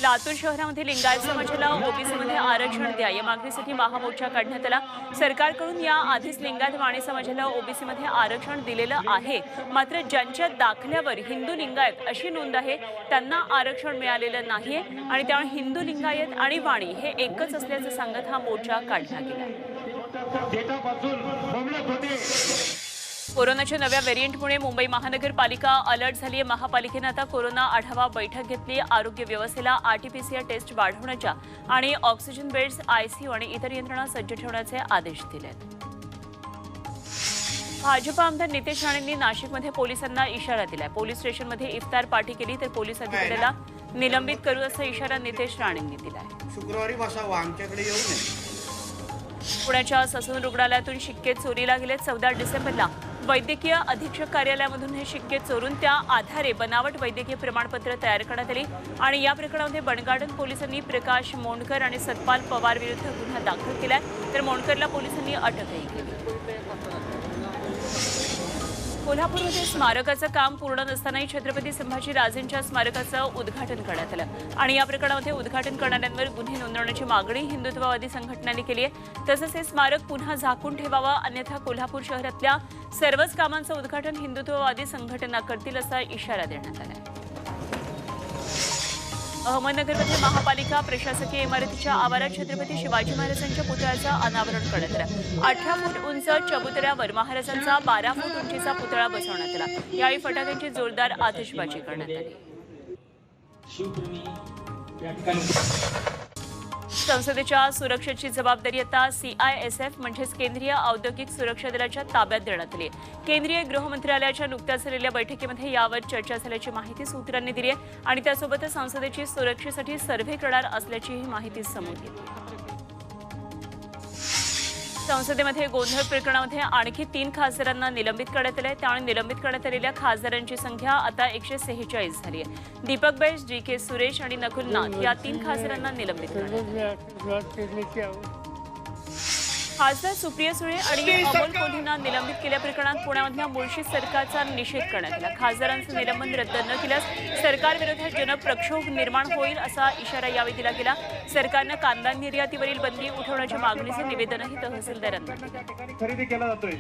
लातूर शहरामध्ये लिंगायत समाजाला ओबीसीमध्ये आरक्षण द्या या मागणीसाठी महामोर्चा काढण्यात आला। सरकारकडून या आधीच लिंगायत वाणी समाजाला ओबीसीमध्ये आरक्षण दिलेलं आहे, मात्र ज्यांच्या दाखल्यावर हिंदू लिंगायत अशी नोंद आहे त्यांना आरक्षण मिळालेलं नाहीये आणि त्यामुळे हिंदू लिंगायत आणि वाणी हे एकच असल्याचं सांगत हा मोर्चा काढला गेला। कोरोनाच्या नव्या व्हेरियंटमुळे मुंबई महानगरपालिका अलर्ट झाली आहे। महापालिकेने आता कोरोना आढावा बैठक घेतली। आरोग्य व्यवस्थेला आरटीपीसीआर टेस्ट वाढवण्याच्या आणि ऑक्सिजन बेड्स, आयसीयू आणि इतर यंत्रणा सज्ज ठेवण्याचे आदेश दिले। भाजप आमदार नितेश राणेंनी नाशिकमध्ये पोलिसांना इशारा दिलाय। पोलीस स्टेशनमध्ये इफ्तार पार्टी केली तर पोलीस अधिकाऱ्याला निलंबित करू असा इशारा नितेश राणेंनी दिलाय। शुक्रवारी बसावं, आमच्याकडे येऊ नये। पुण्याच्या ससून रुग्णालयातून शिक्के चोरीला गेले। 14 डिसेंबरला वैद्यकीय अधीक्षक कार्यालयामधून हे शिक्के चोरून त्या आधारे बनावट वैद्यकीय प्रमाणपत्र तयार करण्यात आली आणि या प्रकरणामध्ये बनगार्डन पोलिसांनी प्रकाश मोंडकर आणि सतपाल पवार विरुद्ध गुन्हा दाखल केलाय, तर मोंडकरला पोलिसांनी अटकही केली। कोल्हापूरमध्ये स्मारकाचं काम पूर्ण नसतानाही छत्रपती संभाजीराजेंच्या स्मारकाचं उद्घाटन करण्यात आलं आणि या प्रकरणामध्ये उद्घाटन करणाऱ्यांवर गुन्हे नोंदवण्याची मागणी हिंदुत्ववादी संघटनांनी केली आहे। तसंच हे स्मारक पुन्हा झाकून ठेवावं, अन्यथा कोल्हापूर शहरातल्या सर्वच कामांचं उद्घाटन हिंदुत्ववादी संघटना करतील असा इशारा देण्यात आला आहे। अहमदनगरमध्ये महापालिका प्रशासकीय इमारतीच्या आवारात छत्रपती शिवाजी महाराजांच्या पुतळ्याचं अनावरण करण्यात आलं। 18 फूट उंच चबुतऱ्यावर महाराजांचा 12 फूट उंचीचा पुतळा बसवण्यात आला। यावेळी फटाक्यांची जोरदार आतिषबाजी करण्यात आली। संसदेच्या सुरक्षेची जबाबदारी आता सीआयएसएफ म्हणजेच केंद्रीय औद्योगिक सुरक्षा दलाच्या ताब्यात देण्यात आली आहे। केंद्रीय गृह मंत्रालयाच्या नुकत्याच झालेल्या बैठकीमध्ये यावर चर्चा झाल्याची माहिती सूत्रांनी दिली आहे आणि त्यासोबतच संसदेची सुरक्षेसाठी सर्व्हे करणार असल्याचीही माहिती समोर येते। संसदेमध्ये गोंधळ प्रकरणामध्ये आणखी 3 खासदारांना निलंबित करण्यात आले। त्यामुळे निलंबित करण्यात आलेल्या खासदारांची संख्या आता 146 झाली आहे। दीपक बैस, जी.के. सुरेश आणि नकुल नाथ या 3 खासदारांना निलंबित करण्यात आले। खासदार सुप्रिया सुळे आणि अमोल कोल्हेंना निलंबित केल्याप्रकरणात पुण्यामधल्या मुळशी सरकारचा निषेध करण्यात आला। खासदारांचं निलंबन रद्द न केल्यास सरकारविरोधात जनप्रक्षोभ निर्माण होईल असा इशारा यावेळी दिला गेला। सरकारनं कांदा निर्यातीवरील बंदी उठवण्याच्या मागणीचे निवेदनही तहसीलदारांना खरेदी केला जातोय।